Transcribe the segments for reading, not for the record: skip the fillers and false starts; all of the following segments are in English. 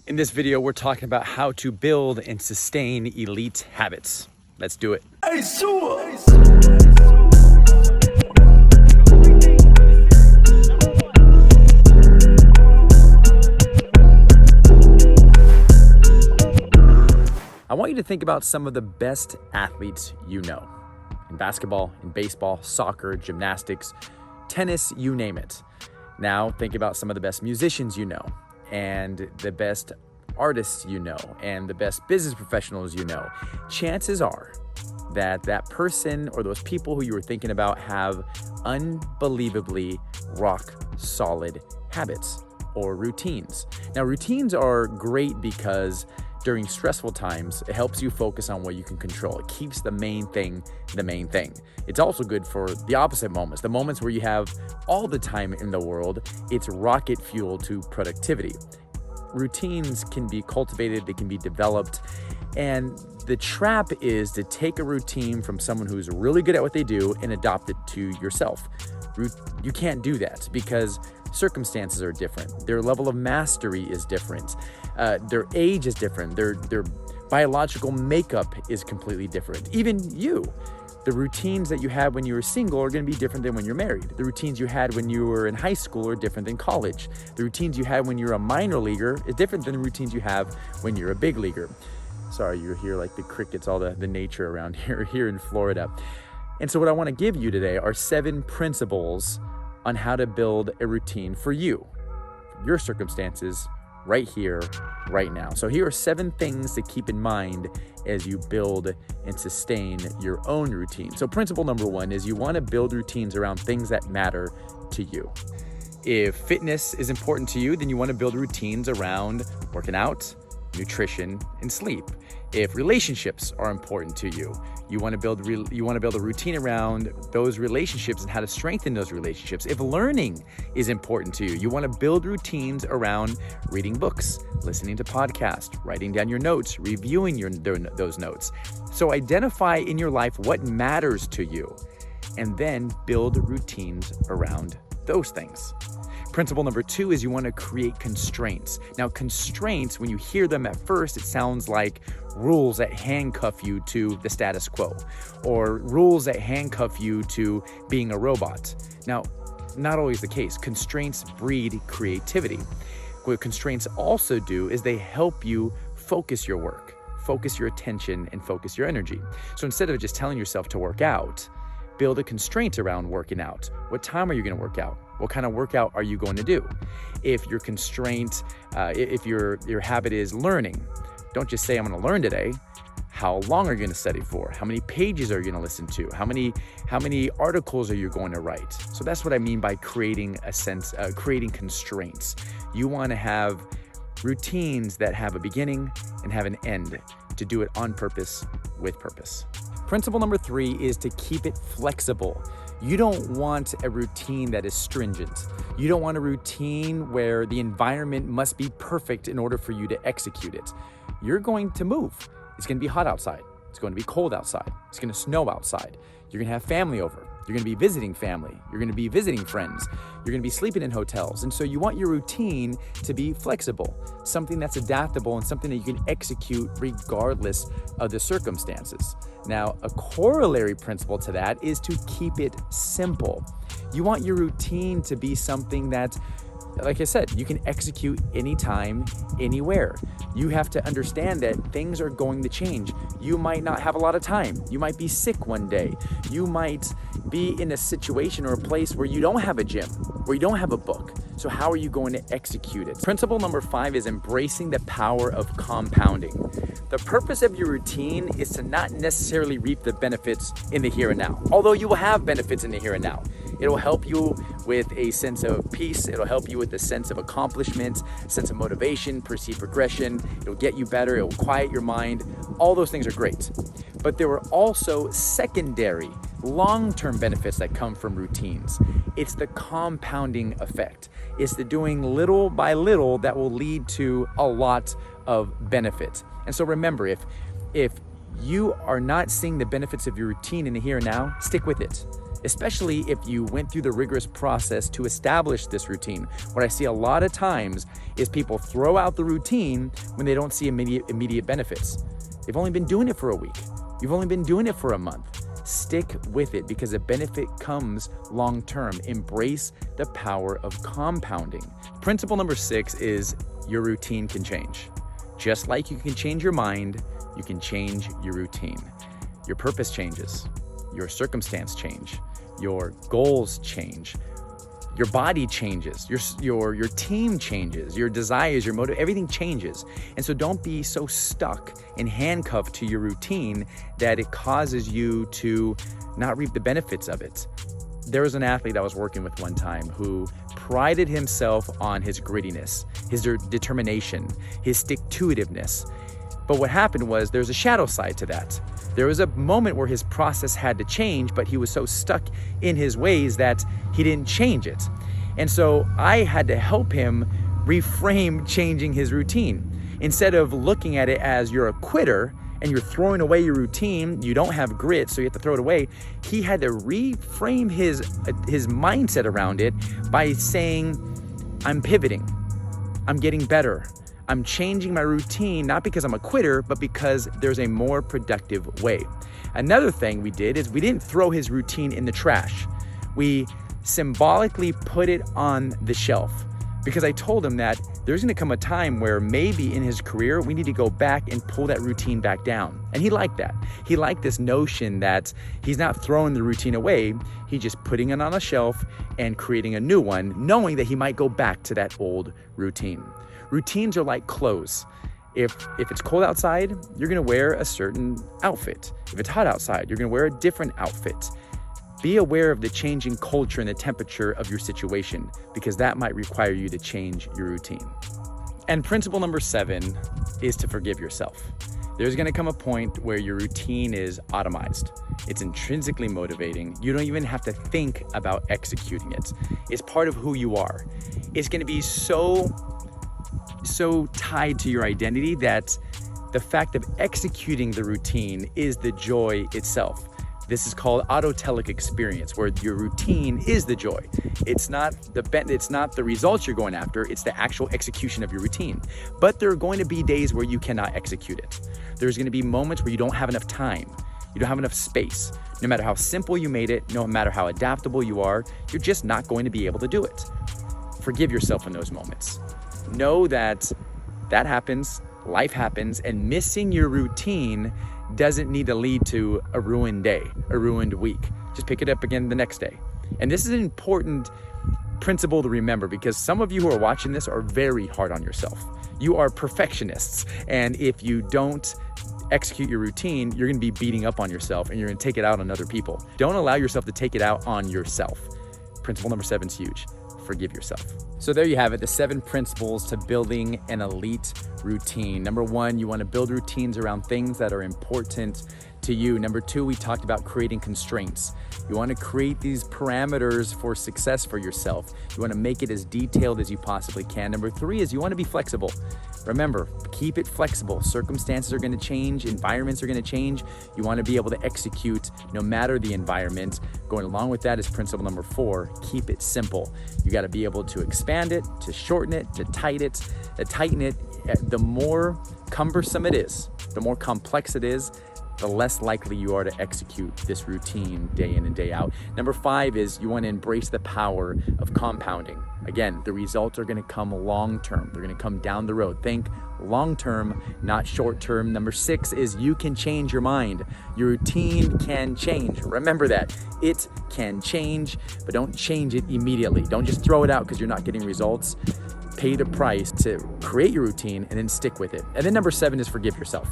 In this video, we're talking about how to build and sustain elite habits. Let's do it. I want you to think about some of the best athletes you know. In basketball, in baseball, soccer, gymnastics, tennis, you name it. Now think about some of the best musicians you know, and the best artists you know, and the best business professionals you know. Chances are that that person or those people who you were thinking about have unbelievably rock solid habits or routines. Now, routines are great because during stressful times, it helps you focus on what you can control. It keeps the main thing the main thing. It's also good for the opposite moments, the moments where you have all the time in the world. It's rocket fuel to productivity. Routines can be cultivated, they can be developed, and the trap is to take a routine from someone who's really good at what they do and adopt it to yourself. You can't do that because circumstances are different. Their level of mastery is different. Their age is different. Their biological makeup is completely different. Even you. The routines that you had when you were single are going to be different than when you're married. The routines you had when you were in high school are different than college. The routines you had when you're a minor leaguer is different than the routines you have when you're a big leaguer. Sorry, you're here like the crickets, all the nature around here in Florida. And so what I want to give you today are 7 principles on how to build a routine for you, for your circumstances, right here, right now. So here are 7 things to keep in mind as you build and sustain your own routine. So principle number 1 is you want to build routines around things that matter to you. If fitness is important to you, then you want to build routines around working out, nutrition, and sleep. If relationships are important to you, you want to build a routine around those relationships and how to strengthen those relationships. If learning is important to you, you want to build routines around reading books, listening to podcasts, writing down your notes, reviewing those notes. So identify in your life what matters to you, and then build routines around those things. Principle number 2 is you want to create constraints. Now, constraints, when you hear them at first, it sounds like rules that handcuff you to the status quo, or rules that handcuff you to being a robot. Now, not always the case. Constraints breed creativity. What constraints also do is they help you focus your work, focus your attention, and focus your energy. So instead of just telling yourself to work out, build a constraint around working out. What time are you going to work out? What kind of workout are you going to do? If your constraint, if your habit is learning, don't just say, I'm going to learn today. How long are you going to study for? How many pages are you going to listen to? How many articles are you going to write? So that's what I mean by creating constraints. You want to have routines that have a beginning and have an end, to do it on purpose, with purpose. Principle number 3 is to keep it flexible. You don't want a routine that is stringent. You don't want a routine where the environment must be perfect in order for you to execute it. You're going to move. It's going to be hot outside. It's going to be cold outside. It's going to snow outside. You're going to have family over. You're going to be visiting family. You're going to be visiting friends. You're going to be sleeping in hotels. And so you want your routine to be flexible, something that's adaptable and something that you can execute regardless of the circumstances. Now, a corollary principle to that is to keep it simple. You want your routine to be something that, like I said, you can execute anytime, anywhere. You have to understand that things are going to change. You might not have a lot of time. You might be sick one day. You might be in a situation or a place where you don't have a gym, where you don't have a book. So how are you going to execute it? Principle number 5 is embracing the power of compounding. The purpose of your routine is to not necessarily reap the benefits in the here and now, although you will have benefits in the here and now. It'll help you with a sense of peace. It'll help you with a sense of accomplishment, sense of motivation, perceived progression. It'll get you better. It'll quiet your mind. All those things are great. But there are also secondary, long-term benefits that come from routines. It's the compounding effect. It's the doing little by little that will lead to a lot of benefit. And so remember, if you are not seeing the benefits of your routine in the here and now, stick with it. especially if you went through the rigorous process to establish this routine. What I see a lot of times is people throw out the routine when they don't see immediate benefits. They've only been doing it for a week. You've only been doing it for a month. Stick with it because the benefit comes long term. Embrace the power of compounding. Principle number 6 is your routine can change. Just like you can change your mind, you can change your routine. Your purpose changes, your circumstance change, your goals change, your body changes, your team changes, your desires, your motive, everything changes. And so don't be so stuck and handcuffed to your routine that it causes you to not reap the benefits of it. There was an athlete I was working with one time who prided himself on his grittiness, his determination, his stick-to-itiveness. But what happened was there's a shadow side to that. There was a moment where his process had to change, but he was so stuck in his ways that he didn't change it. And so I had to help him reframe changing his routine. Instead of looking at it as you're a quitter and you're throwing away your routine, you don't have grit, so you have to throw it away. He had to reframe his mindset around it by saying, I'm pivoting, I'm getting better. I'm changing my routine, not because I'm a quitter, but because there's a more productive way. Another thing we did is we didn't throw his routine in the trash. We symbolically put it on the shelf because I told him that there's gonna come a time where maybe in his career, we need to go back and pull that routine back down. And he liked that. He liked this notion that he's not throwing the routine away, he's just putting it on a shelf and creating a new one, knowing that he might go back to that old routine. Routines are like clothes. If it's cold outside, you're gonna wear a certain outfit. If it's hot outside, you're gonna wear a different outfit. Be aware of the changing culture and the temperature of your situation because that might require you to change your routine. And principle number 7 is to forgive yourself. There's gonna come a point where your routine is automized. It's intrinsically motivating. You don't even have to think about executing it. It's part of who you are. It's gonna be so tied to your identity that the fact of executing the routine is the joy itself. This is called autotelic experience, where your routine is the joy. It's not the results you're going after, it's the actual execution of your routine. But there are going to be days where you cannot execute it. There's going to be moments where you don't have enough time. You don't have enough space. No matter how simple you made it, no matter how adaptable you are, you're just not going to be able to do it. Forgive yourself in those moments. Know that happens, life happens, and missing your routine doesn't need to lead to a ruined day, a ruined week. Just pick it up again the next day. And this is an important principle to remember because some of you who are watching this are very hard on yourself. You are perfectionists, and if you don't execute your routine, you're gonna be beating up on yourself and you're gonna take it out on other people. Don't allow yourself to take it out on yourself. Principle number 7 is huge. Forgive yourself. So there you have it, the 7 principles to building an elite routine. Number 1, you want to build routines around things that are important to you. Number 2, we talked about creating constraints. You want to create these parameters for success for yourself. You want to make it as detailed as you possibly can. Number 3 is you want to be flexible. Remember, keep it flexible. Circumstances are going to change, environments are going to change. You want to be able to execute no matter the environment. Going along with that is principle number 4, keep it simple. You got to be able to expand it, to shorten it, to tighten it. The more cumbersome it is, the more complex it is, the less likely you are to execute this routine day in and day out. Number 5 is you want to embrace the power of compounding. Again, the results are going to come long-term. They're going to come down the road. Think long-term, not short-term. Number 6 is you can change your mind. Your routine can change. Remember that. It can change, but don't change it immediately. Don't just throw it out because you're not getting results. Pay the price to create your routine and then stick with it. And then number 7 is forgive yourself.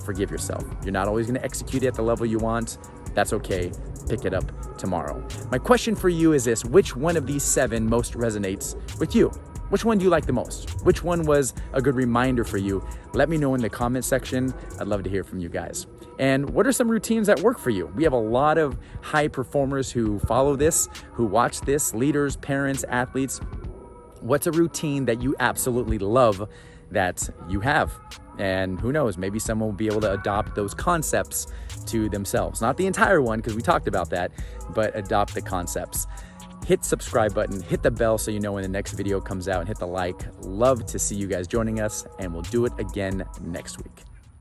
Forgive yourself. You're not always going to execute it at the level you want. That's okay. Pick it up tomorrow. My question for you is this: which one of these 7 most resonates with you? Which one do you like the most? Which one was a good reminder for you? Let me know in the comment section. I'd love to hear from you guys. And what are some routines that work for you? We have a lot of high performers who follow this, who watch this, leaders, parents, athletes. What's a routine that you absolutely love that you have? And who knows, maybe someone will be able to adopt those concepts to themselves. Not the entire one, because we talked about that, but adopt the concepts. Hit subscribe button, hit the bell so you know when the next video comes out, and hit the like. Love to see you guys joining us, and we'll do it again next week.